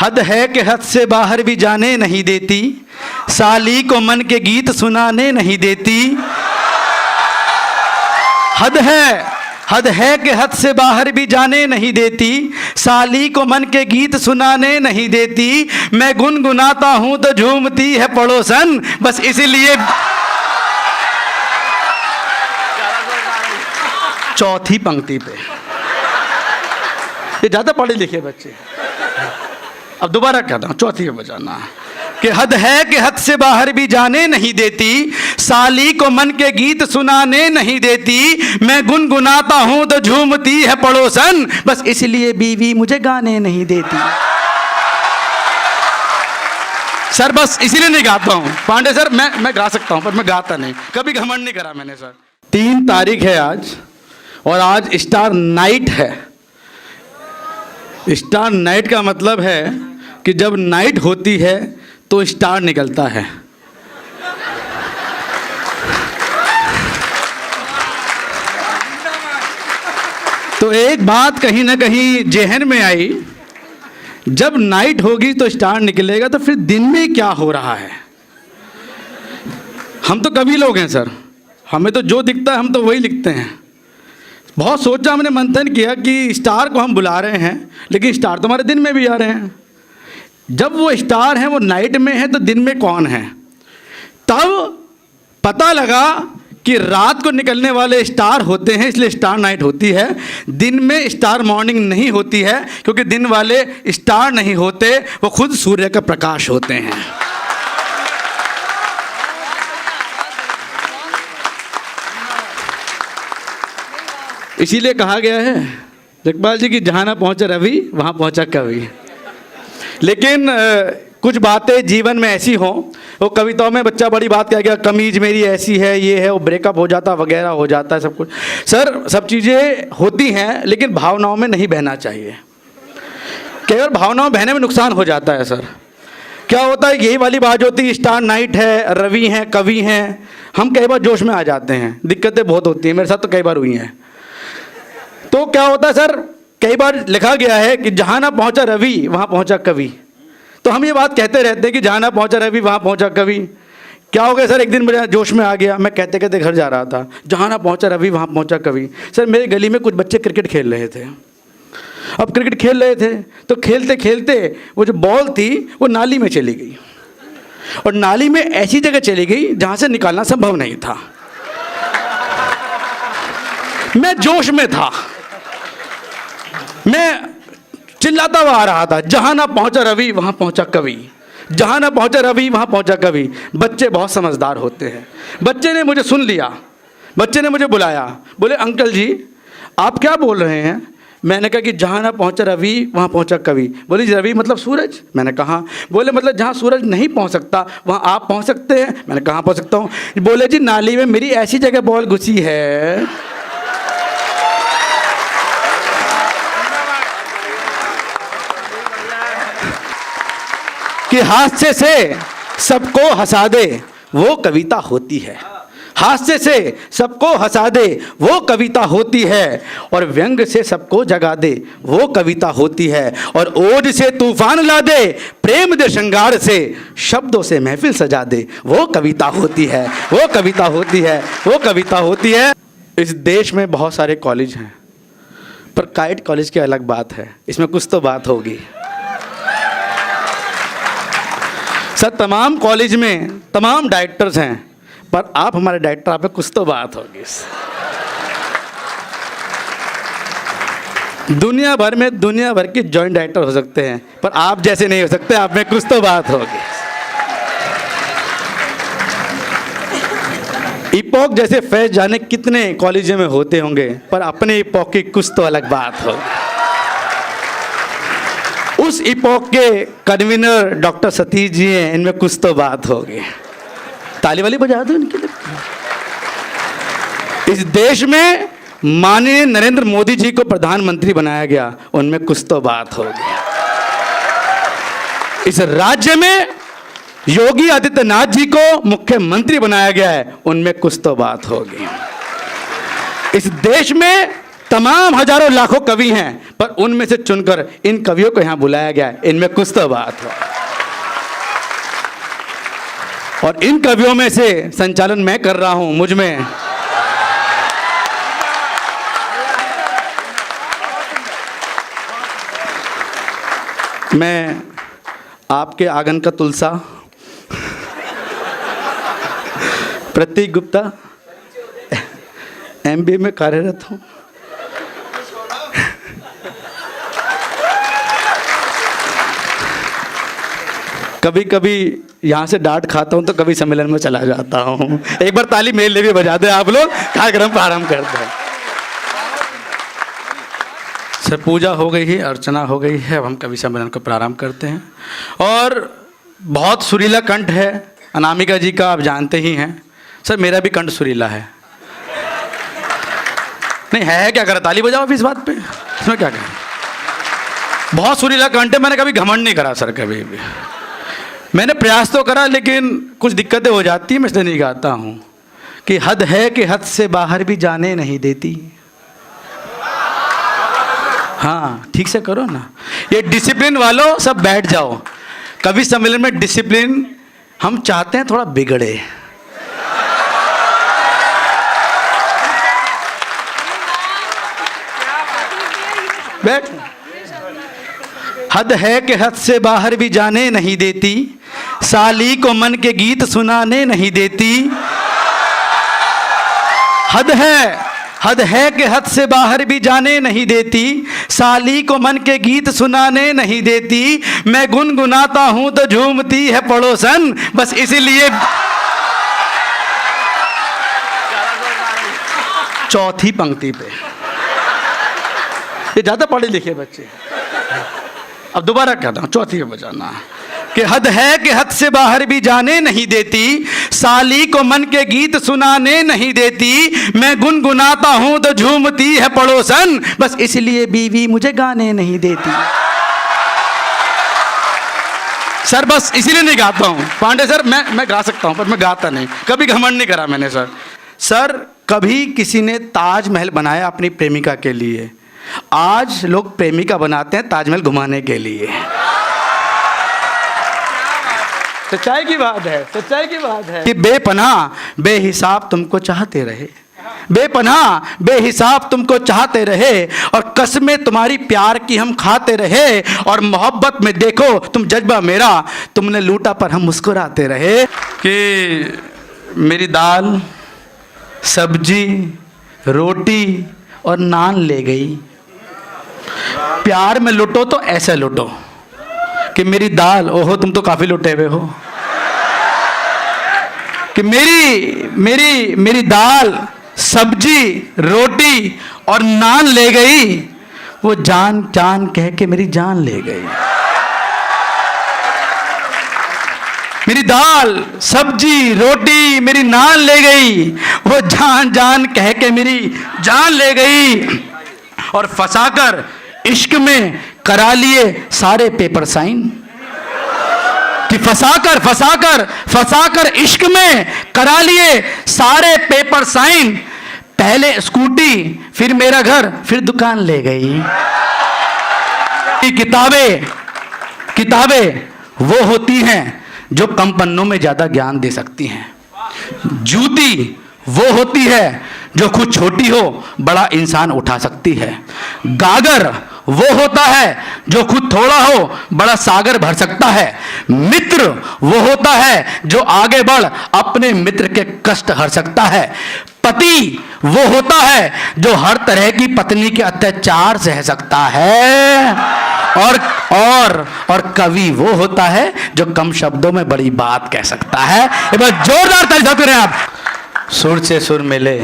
हद है कि हद से बाहर भी जाने नहीं देती, साली को मन के गीत सुनाने नहीं देती। हद है कि हद से बाहर भी जाने नहीं देती, साली को मन के गीत सुनाने नहीं देती। मैं गुनगुनाता हूं तो झूमती है पड़ोसन, बस इसलिए। चौथी पंक्ति पे, ये ज्यादा पढ़े लिखे बच्चे। अब दोबारा कहता हूं, चौथी पे बजाना कि हद है कि हद से बाहर भी जाने नहीं देती, साली को मन के गीत सुनाने नहीं देती। मैं गुनगुनाता हूं तो झूमती है पड़ोसन, बस इसलिए बीवी मुझे गाने नहीं देती। सर बस इसीलिए नहीं गाता हूं पांडे सर, मैं गा सकता हूं पर मैं गाता नहीं, कभी घमंड नहीं करा मैंने सर। 3 तारीख है आज, और आज स्टार नाइट है। स्टार नाइट का मतलब है कि जब नाइट होती है तो स्टार निकलता है। तो एक बात कहीं ना कहीं जहन में आई, जब नाइट होगी तो स्टार निकलेगा, तो फिर दिन में क्या हो रहा है। हम तो कवि लोग हैं सर, हमें तो जो दिखता है हम तो वही लिखते हैं। बहुत सोचा, हमने मंथन किया कि स्टार को हम बुला रहे हैं, लेकिन स्टार तो हमारे दिन में भी आ रहे हैं। जब वो स्टार हैं वो नाइट में है तो दिन में कौन है। तब पता लगा कि रात को निकलने वाले स्टार होते हैं, इसलिए स्टार नाइट होती है। दिन में स्टार मॉर्निंग नहीं होती है, क्योंकि दिन वाले स्टार नहीं होते, वो खुद सूर्य का प्रकाश होते हैं। इसीलिए कहा गया है जगपाल जी की जहाँ ना पहुँचा रवि वहाँ पहुँचा कवि। लेकिन कुछ बातें जीवन में ऐसी हों, वो कविताओं में बच्चा बड़ी बात कह गया, कमीज मेरी ऐसी है, ये है, वो ब्रेकअप हो जाता वगैरह हो जाता है सब कुछ। सर सब चीज़ें होती हैं, लेकिन भावनाओं में नहीं बहना चाहिए। केवल भावनाओं बहने में नुकसान हो जाता है सर। क्या होता है, यही वाली बात होती है, स्टार नाइट है, रवि हैं, कवि हैं, हम कई बार जोश में आ जाते हैं, दिक्कतें बहुत होती हैं, मेरे साथ तो कई बार हुई हैं। तो क्या होता है सर, कई बार लिखा गया है कि जहाँ ना पहुँचा रवि वहाँ पहुँचा कवि। तो हम ये बात कहते रहते हैं कि जहाँ ना पहुँचा रवि वहाँ पहुँचा कवि। क्या हो गया सर, एक दिन मेरे जोश में आ गया, मैं कहते कहते घर जा रहा था, जहाँ ना पहुँचा रवि वहाँ पहुँचा कवि। सर मेरे गली में कुछ बच्चे क्रिकेट खेल रहे थे। अब क्रिकेट खेल रहे थे तो खेलते खेलते वो जो बॉल थी वो नाली में चली गई, और नाली में ऐसी जगह चली गई जहाँ से निकालना संभव नहीं था। मैं जोश में था, मैं चिल्लाता हुआ आ रहा था, जहाँ ना पहुँचा रवि वहाँ पहुँचा कवि, जहाँ ना पहुँचा रवि वहाँ पहुँचा कवि। बच्चे बहुत समझदार होते हैं। बच्चे ने मुझे सुन लिया, बच्चे ने मुझे बुलाया, बोले अंकल जी आप क्या बोल रहे हैं। मैंने कहा कि जहाँ ना पहुँचा रवि वहाँ पहुँचा कवि। बोले जी रवि मतलब सूरज। मैंने कहा। बोले मतलब जहाँ सूरज नहीं पहुँच सकता वहाँ आप पहुँच सकते हैं। मैंने कहाँ पहुँच सकता हूँ। बोले जी नाली में मेरी ऐसी जगह बॉल घुसी है कि हास्य से सबको हंसा दे वो कविता होती है। हास्य से सबको हंसा दे वो कविता होती है, और व्यंग से सबको जगा दे वो कविता होती है, और ओज से तूफान ला दे, प्रेम दे श्रृंगार से, शब्दों से महफिल सजा दे वो कविता होती है, वो कविता होती है, वो कविता होती है। इस देश में बहुत सारे कॉलेज हैं, पर काइट कॉलेज की अलग बात है, इसमें कुछ तो बात होगी सर। तमाम कॉलेज में तमाम डायरेक्टर्स हैं, पर आप हमारे डायरेक्टर, आप में कुछ तो बात होगी। दुनिया भर में दुनिया भर के जॉइंट डायरेक्टर हो सकते हैं, पर आप जैसे नहीं हो सकते, आप में कुछ तो बात होगी। इपॉक जैसे फैज जाने कितने कॉलेजों में होते होंगे, पर अपने इपॉक की कुछ तो अलग बात होगी। उस इपॉक के कन्वीनर डॉक्टर सतीश जी हैं, इनमें कुछ तो बात होगी। ताली वाली बजा दो इनके लिए। इस देश में माननीय नरेंद्र मोदी जी को प्रधानमंत्री बनाया गया, उनमें कुछ तो बात होगी। इस राज्य में योगी आदित्यनाथ जी को मुख्यमंत्री बनाया गया है, उनमें कुछ तो बात होगी। इस देश में तमाम हजारों लाखों कवि हैं, पर उनमें से चुनकर इन कवियों को यहाँ बुलाया गया। इनमें कुछ तो बात हो। और इन कवियों में से संचालन मैं कर रहा हूं। मुझ में मैं आपके आंगन का तुलसा प्रतीक गुप्ता MBA में कार्यरत हूं। कभी कभी यहाँ से डांट खाता हूँ तो कभी सम्मेलन में चला जाता हूँ। एक बार ताली मेरे लिए भी बजा दें आप लोग। कार्यक्रम प्रारंभ करते हैं। सर पूजा हो गई है, अर्चना हो गई है, अब हम कवि सम्मेलन को प्रारंभ करते हैं। और बहुत सुरीला कंठ है अनामिका जी का, आप जानते ही हैं। सर मेरा भी कंठ सुरीला है। नहीं है क्या करें, ताली बजाओ इस बात पे, इसमें क्या करें। बहुत सुरीला कंठ है। मैंने कभी घमंड नहीं करा सर, कभी भी। मैंने प्रयास तो करा लेकिन कुछ दिक्कतें हो जाती हैं, मैं इसलिए नहीं गाता हूँ कि हद है कि हद से बाहर भी जाने नहीं देती। हाँ ठीक से करो ना। ये डिसिप्लिन वालों सब बैठ जाओ। कवि सम्मेलन में डिसिप्लिन हम चाहते हैं थोड़ा बिगड़े। बैठ। हद है कि हद से बाहर भी जाने नहीं देती, साली को मन के गीत सुनाने नहीं देती। हद है कि हद से बाहर भी जाने नहीं देती, साली को मन के गीत सुनाने नहीं देती। मैं गुनगुनाता हूं तो झूमती है पड़ोसन, बस इसीलिए चौथी पंक्ति पे। ये ज्यादा पढ़े लिखे बच्चे। अब दोबारा कहता हूं, चौथी पे बजाना कि हद है कि हद से बाहर भी जाने नहीं देती, साली को मन के गीत सुनाने नहीं देती। मैं गुनगुनाता हूं तो झूमती है पड़ोसन, बस इसलिए बीवी मुझे गाने नहीं देती। सर बस इसीलिए नहीं गाता हूं। पांडे सर मैं गा सकता हूं पर मैं गाता नहीं, कभी घमंड नहीं करा मैंने। सर कभी किसी ने ताजमहल बनाया अपनी प्रेमिका के लिए, आज लोग प्रेमिका बनाते हैं ताजमहल घुमाने के लिए। सच्चाई की बात है, सच्चाई की बात है कि बेपनाह बेहिसाब तुमको चाहते रहे, बेपनाह बेहिसाब तुमको चाहते रहे, और कसमें तुम्हारी प्यार की हम खाते रहे, और मोहब्बत में देखो तुम जज्बा मेरा, तुमने लूटा पर हम मुस्कुराते रहे। कि मेरी दाल सब्जी रोटी और नान ले गई। प्यार में लुटो तो ऐसे लुटो कि मेरी दाल, ओहो तुम तो काफी लुटे हुए हो, कि मेरी दाल सब्जी रोटी और नान ले गई, वो जान जान कह के मेरी जान ले गई। मेरी दाल सब्जी रोटी मेरी नान ले गई, वो जान जान कह के मेरी जान ले गई, और फंसाकर इश्क में करा लिए सारे पेपर साइन। कि फंसाकर इश्क में करा लिए सारे पेपर साइन। पहले स्कूटी फिर मेरा घर फिर दुकान ले गई। किताबें वो होती हैं जो कम पन्नों में ज्यादा ज्ञान दे सकती हैं। जूती वो होती है जो खुद छोटी हो बड़ा इंसान उठा सकती है। गागर वो होता है जो खुद थोड़ा हो बड़ा सागर भर सकता है। मित्र वो होता है जो आगे बढ़ अपने मित्र के कष्ट हर सकता है। पति वो होता है जो हर तरह की पत्नी के अत्याचार सह सकता है। और कवि वो होता है जो कम शब्दों में बड़ी बात कह सकता है। एक बार जोरदार ताली करें आप। सुर से सुर मिले,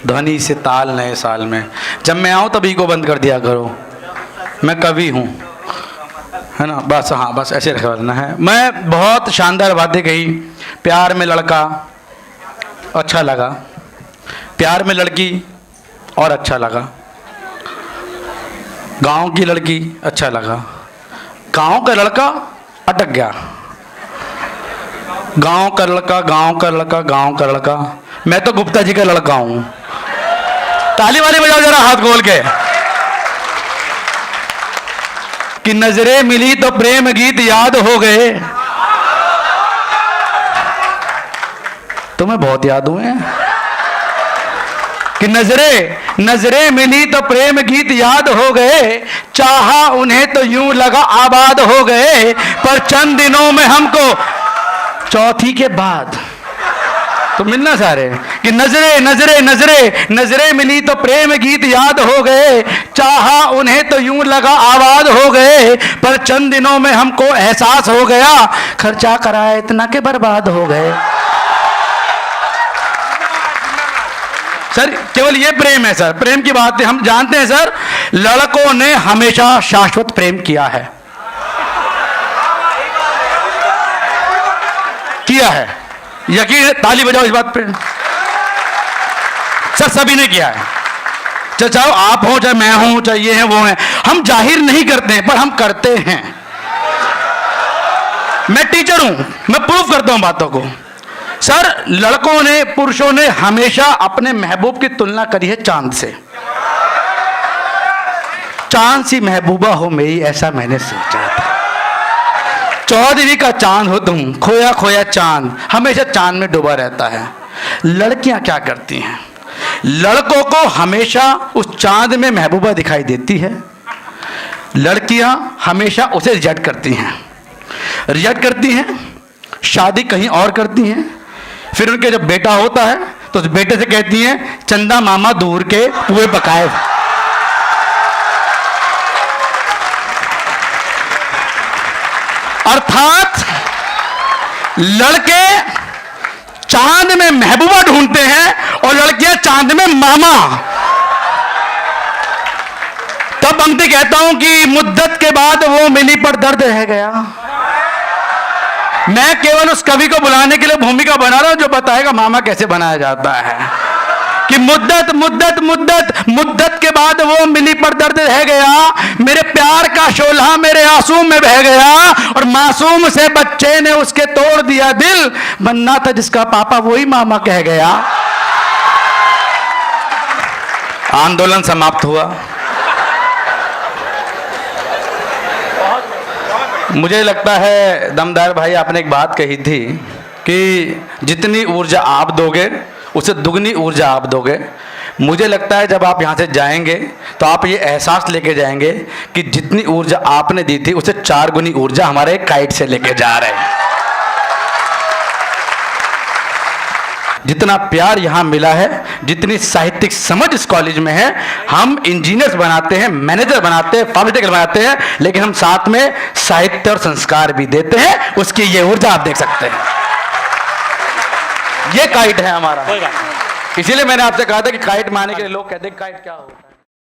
ध्वनि से ताल नए साल में। जब मैं आऊं तभी को बंद कर दिया करो, मैं कवि हूं, है ना। बस हाँ बस ऐसे रखना है। मैं बहुत शानदार बातें कही। प्यार में लड़का अच्छा लगा, प्यार में लड़की और अच्छा लगा, गांव की लड़की अच्छा लगा, गांव का लड़का अटक गया। गांव का लड़का, गांव का लड़का, गांव का लड़का। मैं तो गुप्ता जी का लड़का हूं। ताली वाली बजाओ जरा हाथ खोल के। कि नजरें मिली तो प्रेम गीत याद हो गए। तुम्हें बहुत याद हुए हैं। कि नजरें मिली तो प्रेम गीत याद हो गए, चाहा उन्हें तो यूं लगा आबाद हो गए, पर चंद दिनों में हमको चौथी के बाद तो मिलना चाह रहे हैं। कि नजरें मिली तो प्रेम गीत याद हो गए, चाहा उन्हें तो यूं लगा आबाद हो गए, पर चंद दिनों में हमको एहसास हो गया, खर्चा कराया इतना के बर्बाद हो गए। सर केवल ये प्रेम है सर, प्रेम की बात है। हम जानते हैं सर, लड़कों ने हमेशा शाश्वत प्रेम किया है, यकीन है? ताली बजाओ इस बात पे। सर सभी ने किया है, चाहे आप हो, चाहे मैं हूं, चाहे ये है वो है। हम जाहिर नहीं करते हैं पर हम करते हैं। मैं टीचर हूं, मैं प्रूफ करता हूं बातों को। सर लड़कों ने, पुरुषों ने हमेशा अपने महबूब की तुलना करी है चांद से। चांद सी महबूबा हो मेरी, ऐसा मैंने सोचा था। चौधरी का चांद हो तुम, खोया खोया चांद, हमेशा चांद में डूबा रहता है। लड़कियां क्या करती हैं? लड़कों को हमेशा उस चांद में महबूबा दिखाई देती है। लड़कियां हमेशा उसे रिजेक्ट करती हैं, शादी कहीं और करती हैं। फिर उनके जब बेटा होता है तो उस बेटे से कहती हैं, चंदा मामा दूर के पुए पकाए। अर्थात लड़के चांद में महबूबा ढूंढते हैं और लड़कियां चांद में मामा। तब पंक्ति कहता हूं कि मुद्दत के बाद वो मिली पर दर्द रह गया। मैं केवल उस कवि को बुलाने के लिए भूमिका बना रहा हूं जो बताएगा मामा कैसे बनाया जाता है। कि मुद्दत के बाद वो मिली पर दर्द रह गया, मेरे प्यार का शोला मेरे आंसू में बह गया, और मासूम से बच्चे ने उसके तोड़ दिया दिल, बनना था जिसका पापा वही मामा कह गया। आंदोलन समाप्त हुआ। मुझे लगता है दमदार भाई आपने एक बात कही थी कि जितनी ऊर्जा आप दोगे उससे दुगनी ऊर्जा आप दोगे। मुझे लगता है जब आप यहाँ से जाएंगे तो आप ये एहसास लेके जाएंगे कि जितनी ऊर्जा आपने दी थी उससे 4 गुनी ऊर्जा हमारे काइट से लेके जा रहे हैं। जितना प्यार यहाँ मिला है, जितनी साहित्यिक समझ इस कॉलेज में है, हम इंजीनियर्स बनाते हैं, मैनेजर बनाते हैं, फार्मास्यूटिकल बनाते हैं, लेकिन हम साथ में साहित्य और संस्कार भी देते हैं। उसकी ये ऊर्जा आप देख सकते हैं। ये काइट है हमारा। इसीलिए मैंने आपसे कहा था कि काइट मारने के लिए लोग कहते हैं काइट क्या होता है।